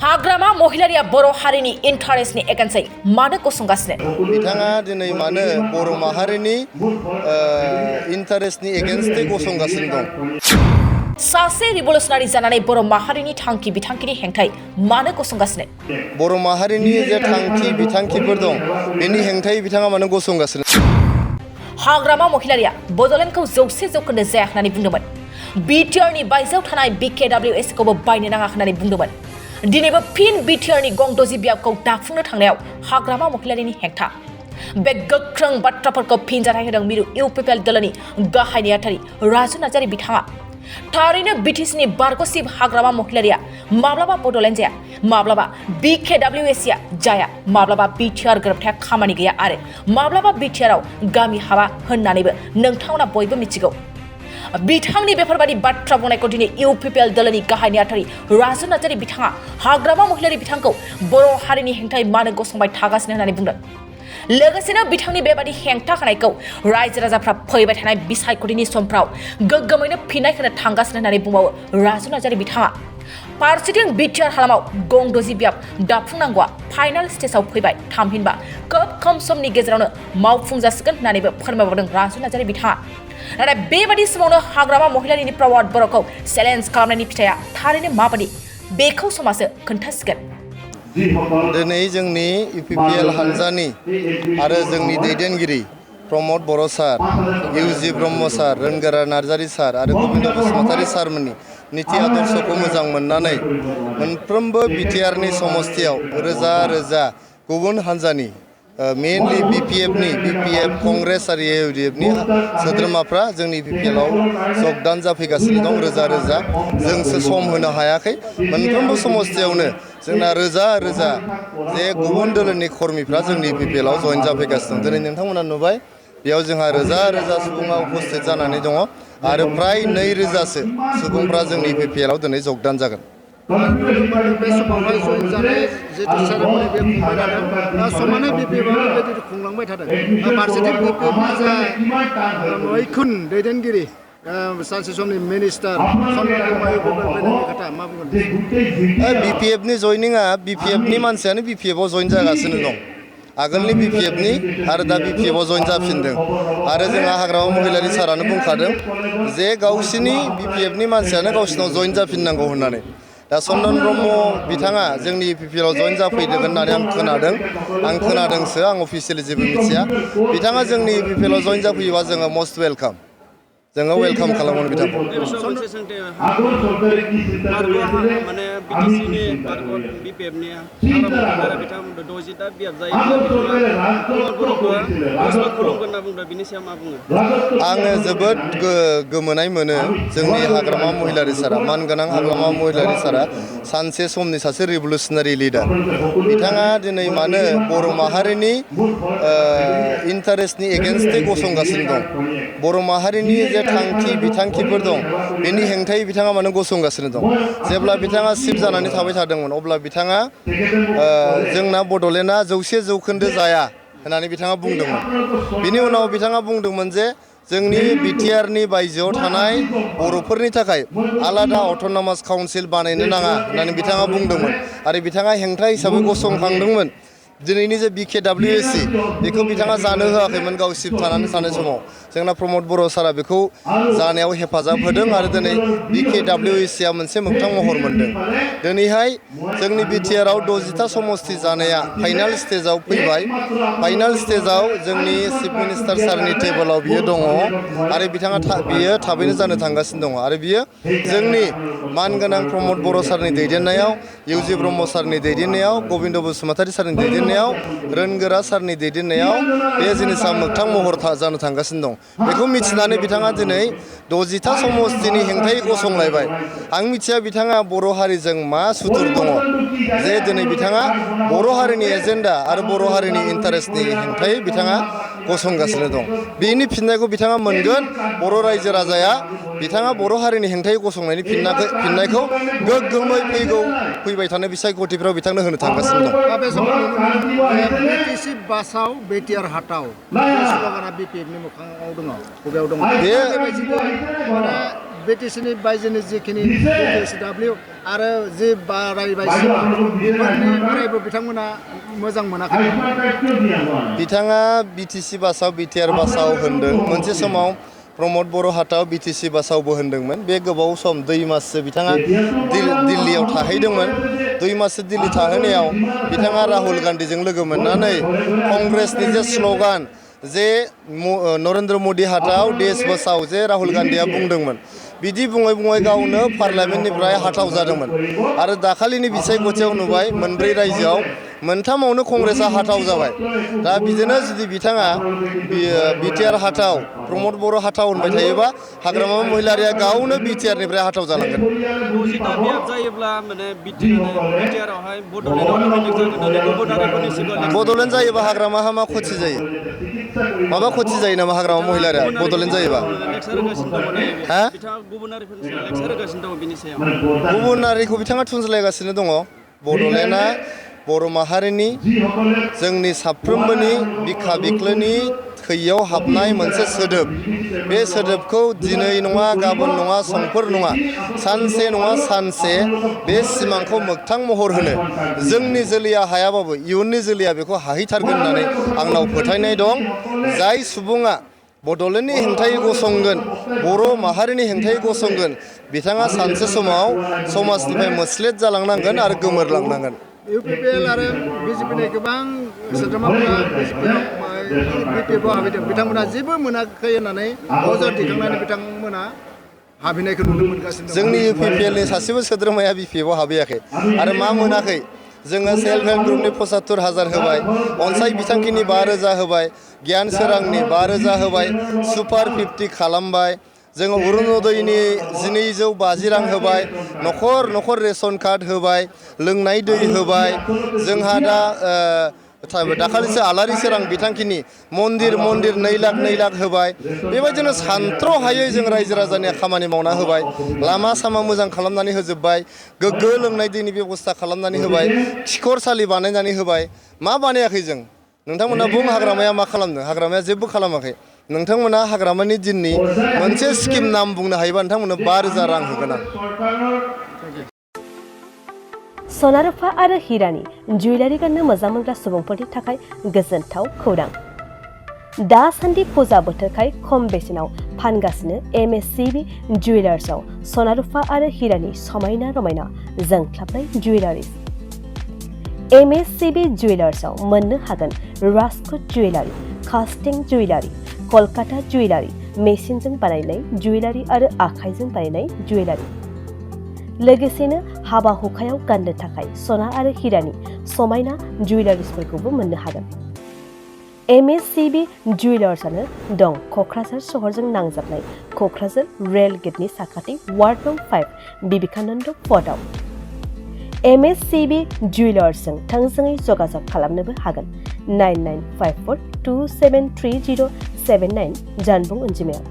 हाग्रामा महिलारिया बर' हारिनि इन्टारेस्टनि एगेन्स्टै मानो गसंगासिनो बिथाङा दिनै मानो बर' माहारिनि इन्टारेस्टनि एगेन्स्टै गसंगासिनो दं सासे रिभलुसनारि जानानै बर' माहारिनि थांखि बिथांखिनि हेंथायै मानो गसंगासिनो बर' माहारिनि जे थांखि बिथांखिफोर दं बेनि हेंथायै बिथाङा मानो गसंगासिनो हाग्रामा महिलारिया बड'लेण्डखौ 100% जाया होननानै बुंदोंमोन बिटिआरनि बायजोआव थानाय बिकेडब्लिउएसखौबो बायनो नाङा होननानै बुंदोंमोन दिनैबो फिन बिटिआरनि गं 60 बियाबखौ दाफुंनो थांनायाव हाग्रामा महिलारिनि हेंथा बे गोख्रों बाथ्राफोरखौ फिनजाथाय होदों मिरु इउपिपिएल दोलोनि गाहाय नेहाथारि राजु नार्जारि बिथाङा थारैनो बिटिसिनि बारग'सिब हाग्रामा महिलारिया माब्लाबा बड'लेण्ड जाया माब्लाबा बिकेडब्लिउएसआ जाया माब्लाबा बिटिआर गोरोबथाया खामानि गैया आरो माब्लाबा बिटिआरआव गामि हाबा होननानैबो नोंथांमोना बयबो मिथिगौ बिथांनि बेफोरबादि बाथ्रा बुंनायखौ दिनै इउपिपिएल दोलोनि गाहाय नेहाथारि राजु नार्जारि बिथाङा हाग्रामा महिलारि बिथांखौ बर' हारिनि हेंथायै मानो गसंबाय थागासिनो होननानै बुंदों लोगोसेनो बिथांनि बेबादि हेंथा होनायखौ रायजो राजाफ्रा फैबाय थानाय बिसायख'थिनि समफ्राव गोग्गोमैनो फिननाय होनो थांगासिनो होननानै बुंबावो राजु नार्जारि बिथाङा फारसेथिं बिटिआर हालामाव गं 60 बियाब दाफुंनांगौआ फाइनाल स्टेजआव फैबाय थामहिनबा खोब खम समनि गेजेरावनो मावफुंजासिगोन होननानैबो फोरमायबावदों राजु नार्जारि बिथाङा नाथाय बेबादि समावनो हाग्रामा महिलारिनि प्रवाद बर'खौ चेलेन्ज खालामनायनि फिथाइया थारैनो माबादि बेखौ समाजो खोन्थासिगोन दिनै जोंनि इउपिपिएल हान्जानि आरो जोंनि दैदेनगिरि प्रमद बर' सार इउजि ब्रह्म सार रोनगोरा नार्जारि सार आरो गबिन्द बसुमतारी सारमोननि नीति आदर्शखौ मोजां मोननानै मोनफ्रोमबो बिटिआरनि समस्तियाव रोजा रोजा गुबुन हान्जानि मेनलि बिपिएफ कंग्रेस आरो इउडिएफनि सोद्रोमाफ्रा जोंनि बिपिएलआव जगदान जाफैगासिनो दं रोजा रोजा जोंसो सम होनो हायाखै मोनफ्रोमबो समस्तियावनो जोंना रोजा रोजा जे गुबुन दोलोनि कर्मीफ्रा जोंनि बिपिएलआव जइन जाफैगासिनो दं दिनै नोंथांमोना नुबाय बेयाव जोंहा रोजा रोजा सुबुङा उपस्थित जानानै दङ आरो फ्राय 2,000सो सुबुंफ्रा जोंनि बिपिएलआव दिनै जगदान जागोन बे समावहाय जइन जानाय जितु सेरेमनि बे खुंबाय थादों समानो बिपिएफआ बेबायदि खुंलांबाय थादों फारसेथिं बिपिएफनि जा मैखुन दैदेनगिरि सानसे समनि मिनिस्टार खोथा मा बुंगोन बिपिएफनि जइनिंआ बिपिएफनि मानसियानो बिपिएफआव जइन जागासिनो दं आगोलनि बिपिएफनि आरो दा बिपिएफआव जइन जाफिनदों आरो जोंहा हाग्रामा महिलारि सारानो बुंखादों जे गावसिनि बिपिएफनि मानसियानो गावसिनाव जइन जाफिननांगौ होननानै दा चन्दन ब्रह्म बिथाङा जोंनि इउपिपिएलआव जइन जाफैदों होननानै आं खोनादोंसो आं अफिसियेलि जेबो मिथिया बिथाङा जोंनि इउपिपिएलआव जइन जाफैयोबा जोङो मस्ट वेलकाम जोङो वेलकाम खालामगोन बिथांखौ माने बिटिसिनि बिपिएफनि आङो जोबोद गोमोनाय मोनो जोंनि हाग्रामा महिलारि सारा मानगोनां हाग्रामा महिलारि सारा सानसे समनि सासे रिभलुसनारि लिडार बिथाङा दिनै मानो बर' माहारिनि इन्टारेस्टनि एगेन्स्टै गसंगासिनो दं बर' माहारिनि जे थांखि बिथांखिफोर दं बेनि हेंथायै बिथाङा मानो गसंगासिनो दं जेब्ला बिथाङा चिफ जानानै थाबाय थादोंमोन अब्ला बिथाङा जोंना बड'लेण्डआ 100% जाया होननानै बिथाङा बुंदोंमोन बिनि उनाव बिथाङा बुंदोंमोन जे जोंनि बिटिआरनि बायजोआव थानाय बर'फोरनि थाखाय आलादा अट'नमास काउन्सिल बानायनो नाङा होननानै बिथाङा बुंदोंमोन आरो बिथाङा हेंथा हिसाबै गसंखांदोंमोन दिनैनि जे बिकेडब्लिउएसि बेखौ बिथाङा जानो होआखैमोन गाव चिफ थानानै थानाय समाव जोंना प्रमद बर' सारा बेखौ जानायाव हेफाजाब होदों आरो दिनै बिकेडब्लिउएसिआ मोनसे मोगथां महर मोनदों दिनैहाय जोंनि बिटिआरआव 60था समस्ति जानाया फाइनाल स्टेजाव फैबाय फाइनाल स्टेजाव जोंनि चिफ मिनिस्टार सारनि टेबोलाव बियो दङ आरो बिथाङा बियो थाबैनो जानो थांगासिनो दङ आरो बियो जोंनि मानगोनां प्रमद बर' सारनि दैदेननायाव इउजि ब्रह्म सारनि दैदेननायाव गबिन्द बसुमतारी सारनि दैदेननायाव रोनगोरा सारनि दैदेननायाव बे जिनिसा मोगथां महर जानो थांगासिनो दं बेखौ मिथिनानै बिथाङा दिनै 60था समस्तिनि हेंथायै गसंलायबाय आं मिथिया बिथाङा बर' हारिजों मा सुथुर दङ जे दिनै बिथाङा बर' हारिनि एजेन्डा आरो बर' हारिनि इन्टारेस्टनि हेंथायै बिथाङा गसंगासिनो दं बेनि फिननायखौ बिथाङा मोनगोन बर' रायजो राजाया बिथाङा बर' हारिनि हेंथायै गसंनायनि फिननायखौ गोग्गोमै फैबाय थानाय बिसायख'थिफ्राव बिथांनो होनो थांगासिनो दं बिटिसि बासाव बिटिआर हाटाव बे स्लगाना बिपिएफनि मोखाङाव दङ खुगायाव दङ BTCनि बायजोनि जिखिनि BTSW आरो जि बारायबाय बेफोरनि अरायबो बिथांमोना मोजां मोनाखै। बिथाङा BTC बासाव BTR बासाव होनदों मोनसे समाव प्रमद बर' हाटआव BTC बासावबो होनदोंमोन बे गोबाव सम 2 माससो बिथाङा दिल्लीयाव थाहैदोंमोन 2 माससो दिल्ली थाहैनायाव बिथाङा राहुल गान्धीजों लोगो मोननानै कंग्रेसनि जे स्ल'गान जे नरेन्द्र मोदी हाटआव देश बचाओ जे राहुल गान्धीया बुंदोंमोन बिदि बुङै बुङै गावनो पार्लामेन्टनिफ्राय हाथाव जादोंमोन आरो दाखालिनि बिसायख'थियाव नुबाय मोनब्रै रायजोआव मोनथामावनो कंग्रेसआ हाथाव जाबाय दा बिदिनो जुदि बिथाङा BTR हाथाव प्रमद बर' हाथाव होनबाय थायोबा हाग्रामा महिलारिया गावनो BTRनिफ्राय हाथाव जालांगोन। बियाब जायोब्ला माने BTRआवहाय बड'लेण्डआव जागोन होननानै गुबुनारिफोरनि सिगाङाव बड'लेण्ड जायोबा हाग्रामा हामा खथि जायो माबा खथि जायो नामा हाग्रामा महिलारिया बड'लेण्ड जायोबा हा गुबुनारिखौ बिथाङा थुनज्लायगासिनो दङ बड'लेण्डआ बर' माहारिनि जोंनि साफ्रोमबोनि बिखा बिख्लोनि थैयाव हाबनाय मोनसे सोदोब बे सोदोबखौ दिनै नङा गाबोन नङा समफोर नङा सानसे नङा सानसे बे सिमांखौ मोगथां महर होनो जोंनि जोलैया हायाबाबो इयुननि जोलैया बेखौ हाहैथारगोन होननानै आंनाव फोथायनाय दं जाय सुबुङा बड'लेण्डनि हेंथायै गसंगोन बर' माहारिनि हेंथायै गसंगोन बिथाङा सानसे समाव समाजनिफ्राय मोस्लेद जालांनांगोन आरो गोमोरलांनांगोन। UPPL आरो BJPनि गोबां सोद्रोमाफोरा BPFआव हाबैदों बिथांमोना जेबो मोनाखै होननानै अजद दैखांनानै बिथांमोना हाबैनायखौ नुनो मोनगासिनो दं। जोंनि UPPLनि सासेबो सोद्रोमाया BPFआव हाबैयाखै आरो मा मोनाखै जोङो सेल्फ हेल्प ग्रुपनि 75,000 होबाय अनसाय बिथांखिनि 5,000 होबाय गियान सोरांनि 5,000 होबाय सुपार 50 खालामबाय जोङो अरुणोदयनि 1250 रां होबाय न'खर न'खर रेशन कार्ड होबाय लोंनाय दै होबाय जोंहा दा दाखालिसो आलारि सोरां बिथांखिनि मन्दिर 2 लाख होबाय बेबायदिनो सानथ्र'हायै जों रायजो राजानि खामानि मावना होबाय लामा सामा मोजां खालामनानै होजोबबाय गोग्गो लोंनाय दैनि बेबस्था खालामनानै होबाय खिखरसालि बानायनानै होबाय मा बानायाखै जों नोंथांमोना बुं हाग्रामाया मा खालामदों हाग्रामाया जेबो खालामाखै नोंथांमोना हाग्रामानि दिननि मोनसे स्किम नाम बुंनो हायोबा नोंथांमोननो 5,000 रां होगोन आं। सना रुफा आरो हिरानि जुवेलारि गाननो मोजां मोनग्रा सुबुंफोरनि थाखाय गोजोनथाव खौरां दासान्दि फुजा बोथोरखाय खम बेसेनाव फानगासिनो MSCB जुवेलार्सआव सना रुफा आरो हिरानि समायना रमायना जोंख्लाबनाय जुवेलारिज MSCB जुवेलार्सआव मोननो हागोन राजकोट जुवेलारि कास्टिं जुवेलारि कलकाता जुवेलारि मेसिनजों बानायनाय जुवेलारि आरो आखाइजों बानायनाय जुवेलारि लोगोसेनो हाबा हुखायाव गाननो थाखाय सना आरो हिरानि समायना जुवेलारिसफोरखौबो मोननो हागोन। MSCB जुवेलार्सआनो दं क'क्राझार सहरजों नांजाबनाय क'क्राझार रेल गेटनि साखाथि वार्ड नं 5 बिबेकानन्द पथआव MSCB जुवेलार्सजों थोंजोङै जगाजग खालामनोबो हागोन 9954273079 जानबुं अनजिमायाव।